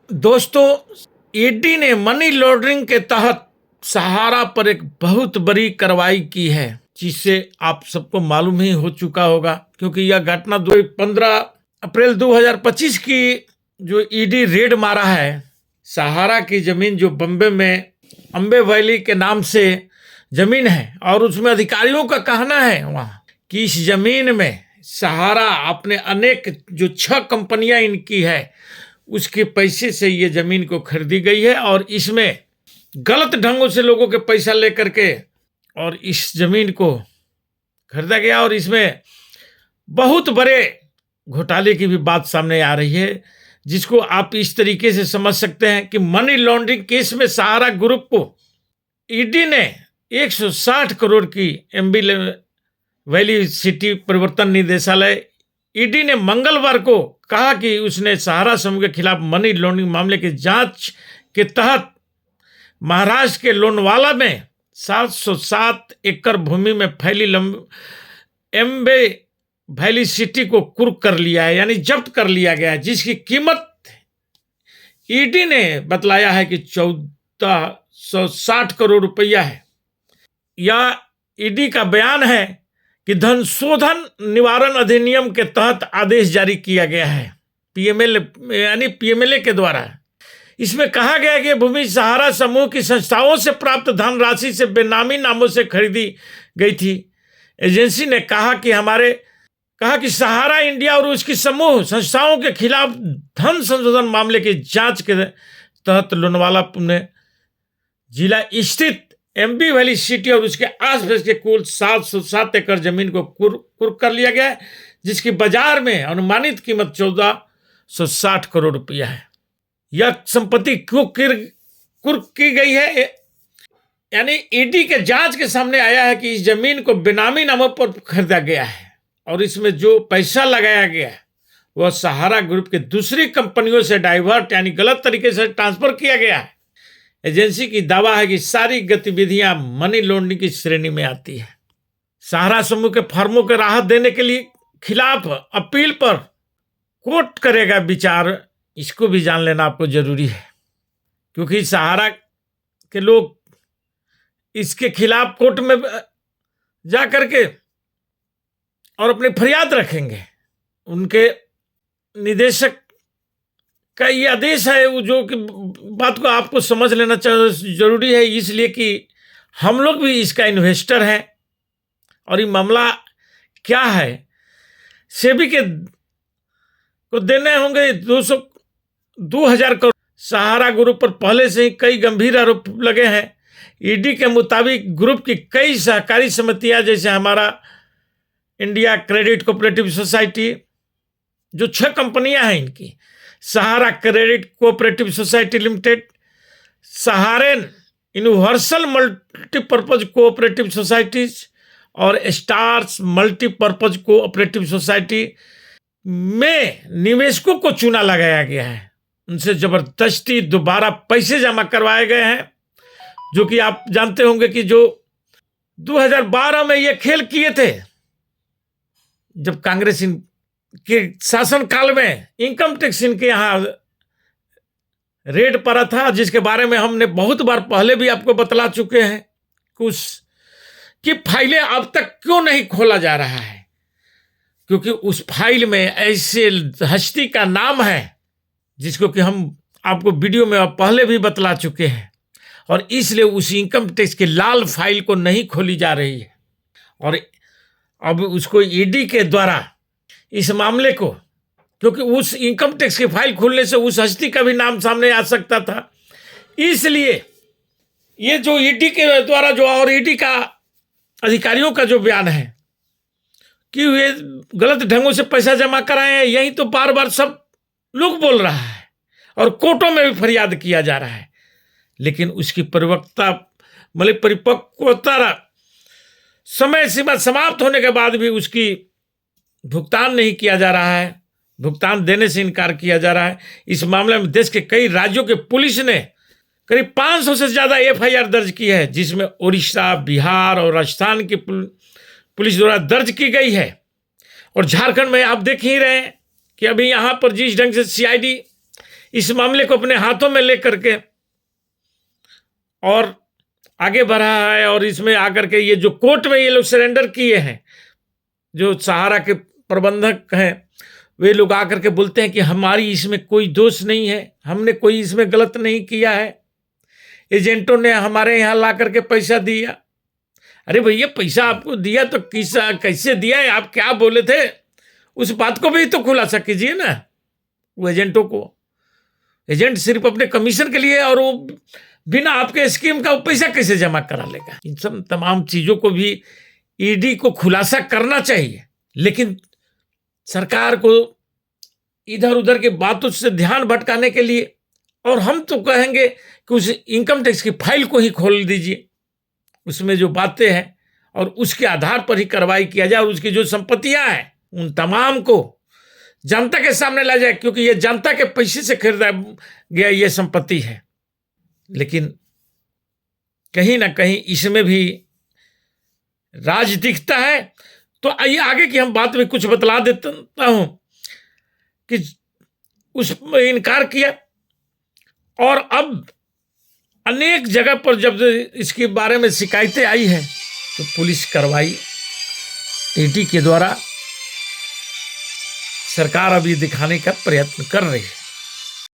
दोस्तों, ईडी ने money laundering के तहत सहारा पर एक बहुत बड़ी कार्रवाई की है, जिससे आप सबको मालूम ही हो चुका होगा, क्योंकि यह घटना 15 अप्रैल 2025 की जो ईडी रेड मारा है सहारा की जमीन, जो बम्बे में अम्बे वैली के नाम से जमीन है, और उसमें अधिकारियों का कहना है वहाँ कि इस जमीन में सहारा अपने अनेक जो 6 कंपनियां इनकी है उसके पैसे से ये जमीन को खरीदी गई है, और इसमें गलत ढंगों से लोगों के पैसा लेकर के और इस जमीन को खरीदा गया, और इसमें बहुत बड़े घोटाले की भी बात सामने आ रही है, जिसको आप इस तरीके से समझ सकते हैं कि मनी लॉन्ड्रिंग केस में सहारा ग्रुप को ईडी ने 160 करोड़ की एम्बी वैली सिटी परिवर्तन निदेशालय ईडी ने मंगलवार को कहा कि उसने सहारा समूह के खिलाफ मनी लॉन्ड्रिंग मामले की जांच के तहत महाराष्ट्र के लोनावाला में 707 एकड़ भूमि में फैली एम्बे वैली सिटी को कुर्क कर लिया है, यानी जब्त कर लिया गया है, जिसकी कीमत ईडी ने बतलाया है कि 1460 करोड़ रुपया है। यह ईडी का बयान है कि धन शोधन निवारण अधिनियम के तहत आदेश जारी किया गया है, पीएमएलए के द्वारा। इसमें कहा गया है कि भूमि सहारा समूह की संस्थाओं से प्राप्त धनराशि से बेनामी नामों से खरीदी गई थी। एजेंसी ने कहा कि सहारा इंडिया और उसकी समूह संस्थाओं के खिलाफ धन संशोधन मामले की जांच के तहत लोनावाला में जिला स्थित एम्बी वैली सिटी और उसके आसपास के कुल 707 एकड़ जमीन को कुर्क कर लिया गया है, जिसकी बाजार में अनुमानित कीमत 1460 करोड़ रुपया है। यह संपत्ति कुर्क की गई है, यानी ईडी के जांच के सामने आया है कि इस जमीन को बेनामी नामों पर खरीदा गया है, और इसमें जो पैसा लगाया गया है वह सहारा ग्रुप के दूसरी कंपनियों से डाइवर्ट यानी गलत तरीके से ट्रांसफर किया गया है। एजेंसी की दावा है कि सारी गतिविधियां मनी लॉन्ड्रिंग की श्रेणी में आती है। सहारा समूह के फर्मों को राहत देने के लिए खिलाफ अपील पर कोर्ट करेगा विचार, इसको भी जान लेना आपको जरूरी है, क्योंकि सहारा के लोग इसके खिलाफ कोर्ट में जा करके और अपनी फरियाद रखेंगे। उनके निदेशक का ये आदेश है, वो जो कि बात को आपको समझ लेना जरूरी है, इसलिए कि हम लोग भी इसका इन्वेस्टर हैं, और ये मामला क्या है, सेबी के को देने होंगे 2000 करोड़। सहारा ग्रुप पर पहले से ही कई गंभीर आरोप लगे हैं। ईडी के मुताबिक ग्रुप की कई सहकारी समितियां, जैसे हमारा इंडिया क्रेडिट कोऑपरेटिव सोसाइटी, जो 6 कंपनियां हैं इनकी, Sahara credit cooperative society limited, Saharayan universal multipurpose cooperative societies और स्टार्स मल्टीपर्पज कोऑपरेटिव सोसाइटी में निवेशकों को चुना लगाया गया है। उनसे जबरदस्ती दोबारा पैसे जमा करवाए गए हैं, जो कि आप जानते होंगे कि जो 2012 में ये खेल किए थे, जब कांग्रेस के शासन काल में इनकम टैक्स इनके यहाँ रेड पड़ा था, जिसके बारे में हमने बहुत बार पहले भी आपको बतला चुके हैं कुछ कि फाइलें अब तक क्यों नहीं खोला जा रहा है, क्योंकि उस फाइल में ऐसे हस्ती का नाम है जिसको कि हम आपको वीडियो में पहले भी बतला चुके हैं, और इसलिए उस इनकम टैक्स की लाल फाइल को नहीं खोली जा रही है, और अब उसको ईडी के द्वारा इस मामले को, क्योंकि उस इनकम टैक्स की फाइल खोलने से उस हस्ती का भी नाम सामने आ सकता था, इसलिए ये जो ईडी के द्वारा जो, और ईडी का अधिकारियों का जो बयान है कि वे गलत ढंगों से पैसा जमा कराए हैं, यही तो बार बार सब लोग बोल रहा है, और कोर्टों में भी फरियाद किया जा रहा है, लेकिन उसकी परिपक्वता समय सीमा समाप्त होने के बाद भी उसकी भुगतान नहीं किया जा रहा है, भुगतान देने से इनकार किया जा रहा है। इस मामले में देश के कई राज्यों के पुलिस ने करीब 500 से ज़्यादा एफआईआर दर्ज की है, जिसमें उड़ीसा, बिहार और राजस्थान की पुलिस द्वारा दर्ज की गई है। और झारखंड में आप देख ही रहे हैं कि अभी यहाँ पर जिस ढंग से सीआईडी इस मामले को अपने हाथों में लेकर के और आगे बढ़ा है। और इसमें आकर के ये जो कोर्ट में ये लोग सरेंडर किए हैं, जो सहारा के प्रबंधक हैं, वे लोग आकर के बोलते हैं कि हमारी इसमें कोई दोष नहीं है, हमने कोई इसमें गलत नहीं किया है, एजेंटों ने हमारे यहाँ ला करके पैसा दिया। अरे भैया, पैसा आपको दिया तो कैसे दिया है, आप क्या बोले थे, उस बात को भी तो खुलासा कीजिए ना। वो एजेंटों को, एजेंट सिर्फ अपने कमीशन के लिए, और वो बिना आपके स्कीम का वो पैसा कैसे जमा करा लेगा। इन सब तमाम चीजों को भी ईडी को खुलासा करना चाहिए। लेकिन सरकार को इधर उधर की बातों से ध्यान भटकाने के लिए, और हम तो कहेंगे कि उस इनकम टैक्स की फाइल को ही खोल दीजिए, उसमें जो बातें हैं और उसके आधार पर ही कार्रवाई किया जाए, और उसकी जो संपत्तियां हैं उन तमाम को जनता के सामने ला जाए, क्योंकि ये जनता के पैसे से खरीदा गया ये संपत्ति है। लेकिन कहीं ना कहीं इसमें भी राज दिखता है। तो आइए आगे की हम बात में कुछ बतला देता हूं कि उस इनकार किया, और अब अनेक जगह पर जब इसके बारे में शिकायतें आई हैं तो पुलिस कार्रवाई ईडी के द्वारा सरकार अब ये दिखाने का प्रयत्न कर रही है।